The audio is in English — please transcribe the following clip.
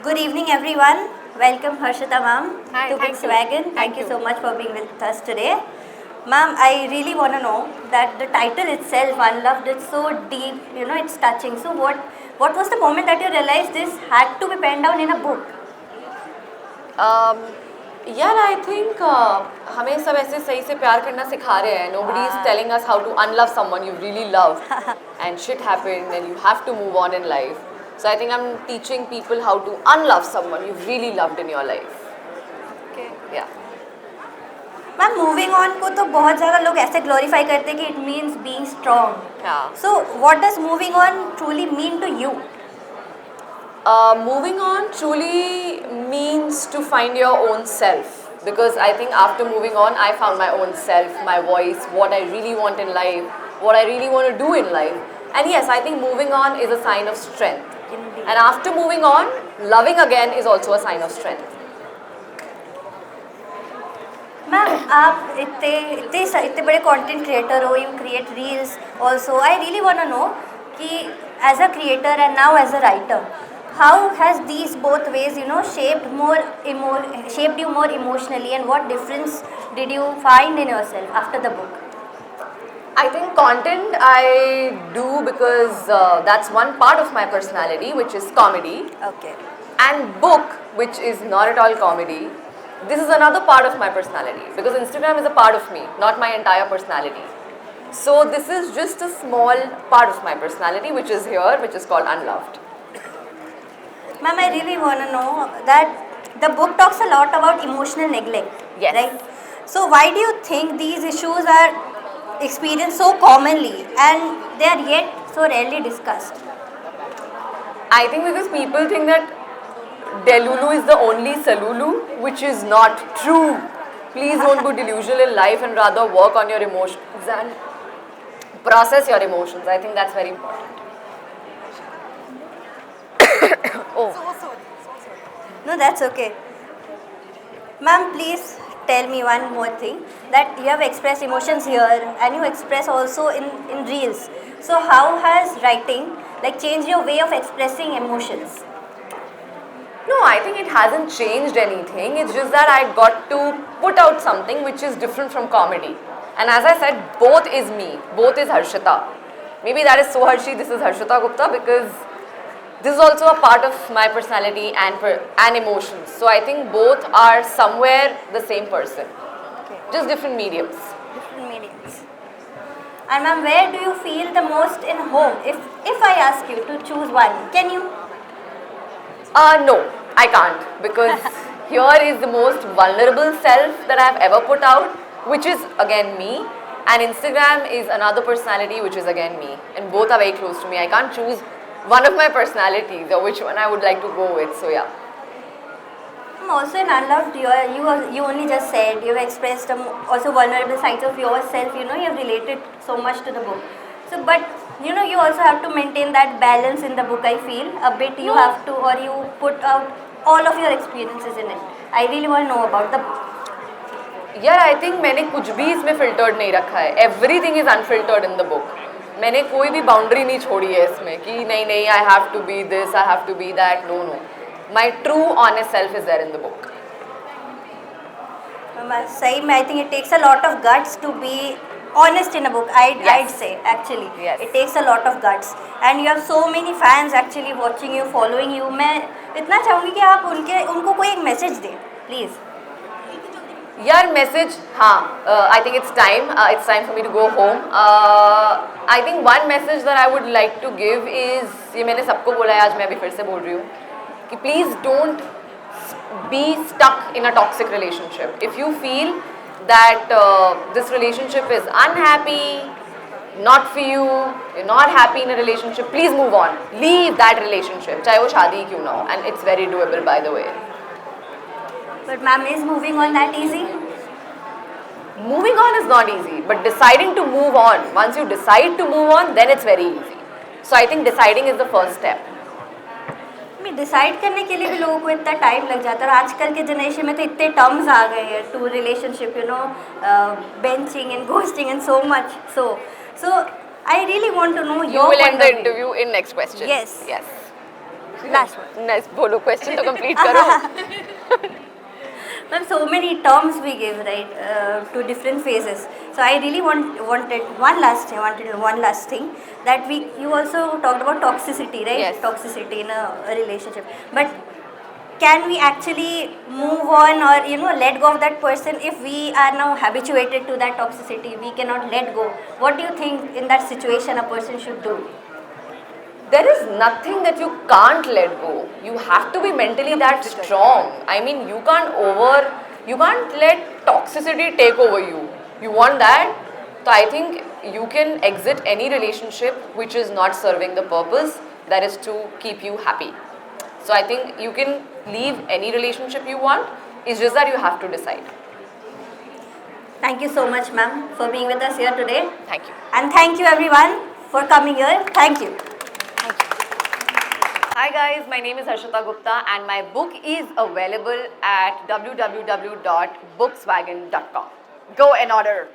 Good evening, everyone. Welcome, Harshita ma'am, Hi, to thank you. Volkswagen. Thank Thank you you. so much for being with us today. Ma'am, I really want to know that the title itself, Unloved, it's so deep, it's touching. So what was the moment that you realized this had to be penned down in a book? यार I think हमें सब ऐसे सही से प्यार करना सिखा रहे हैं. Nobody is telling us how to unlove someone you really love. And shit happened and you have to move on in life. So I think I'm teaching people how to unlove someone you really loved in your life. Okay. Yeah. Ma'am moving on को तो बहुत ज़्यादा लोग ऐसे glorify करते हैं कि it means being strong. Yeah. So what does moving on truly mean to you? Moving on truly means to find your own self, because I think after moving on I found my own self, my voice, what I really want in life, what I really want to do in life. And yes, I think moving on is a sign of strength. Indeed. And after moving on, loving again is also a sign of strength. Ma'am आप इतने इतने इतने बड़े content creator हो, you create reels also. I really want to know कि as a creator and now as a writer, how has these both ways shaped you more emotionally, and what difference did you find in yourself after the book? I think content I do because that's one part of my personality, which is comedy. Okay. And book, which is not at all comedy, this is another part of my personality, because Instagram is a part of me, not my entire personality. So this is just a small part of my personality which is here, which is called Unloved. Ma'am, I really want to know that the book talks a lot about emotional neglect. Yes. Right? So why do you think these issues are experienced so commonly and they are yet so rarely discussed? I think because people think that Delulu is the only Salulu, which is not true. Please don't be delusional in life and rather work on your emotions and process your emotions. I think that's very important. Oh. No, that's okay. Ma'am, please tell me one more thing, that you have expressed emotions here and you express also in reels. So how has writing changed your way of expressing emotions? No, I think it hasn't changed anything. It's just that I got to put out something which is different from comedy. And as I said, both is me. Both is Harshita. Maybe that is so Harshi, this is Harshita Gupta, because this is also a part of my personality and emotions. So I think both are somewhere the same person. Okay. Just different mediums. Different mediums. And ma'am, where do you feel the most in home? If I ask you to choose one, can you? No, I can't, because here is the most vulnerable self that I've ever put out, which is again me, and Instagram is another personality which is again me, and both are very close to me. I can't choose one of my personalities or which one I would like to go with. So yeah. Also in Unloved, you only just said you have expressed also vulnerable sides of yourself. You have related so much to the book. So, but you also have to maintain that balance in the book. I feel a bit you have to, or you put out all of your experiences in it. I really want to know about the book. यार I think मैंने कुछ भी इसमें filtered नहीं रखा है. Everything is unfiltered in the book. मैंने कोई भी बाउंड्री नहीं छोड़ी है इसमें कि नहीं I have to be this, I have to be that. No, my true honest self is there in the book. सही में I think it takes a lot of guts to be honest in a book. I'd say actually Yes. it takes a lot of guts, and you have so many fans actually watching you, following you. मैं इतना चाहूँगी कि आप उनको कोई एक message दें please. यार मैसेज, हाँ, I think it's time for me to go home. I think one message that I would like to give is, ये मैंने सबको बोला है, आज मैं अभी फिर से बोल रही हूँ कि please don't be stuck in a toxic relationship. If you feel that this relationship is unhappy, not for you, you're not happy in a relationship, please move on. Leave that relationship, चाहे वो शादी क्यों ना हो. And it's very doable, by the way. But ma'am, is moving on that easy? Moving on is not easy, but deciding to move on, once you decide to move on, then it's very easy. So I think deciding is the first step. Decide करने के लिए भी लोगों को इतना time लग जाता है, और आजकल के जनरेशन में तो इतने टर्म्स आ गए हैं to relationship, benching and ghosting and so much. So I really want to know You will end the interview in next question. Yes. Last one. Nice. बोलो question तो complete करो. Ma'am, so many terms we give, right, to different phases. So I really wanted one last thing that you also talked about toxicity, right? Yes. Toxicity in a relationship. But can we actually move on or let go of that person if we are now habituated to that toxicity? We cannot let go. What do you think in that situation a person should do? There is nothing that you can't let go. You have to be mentally that strong. I mean, you can't let toxicity take over you. You want that? So I think you can exit any relationship which is not serving the purpose that is to keep you happy. So I think you can leave any relationship you want. It's just that you have to decide. Thank you so much, ma'am, for being with us here today. Thank you. And thank you everyone for coming here. Thank you. Hi guys, my name is Harshita Gupta and my book is available at www.bookswagon.com. Go and order.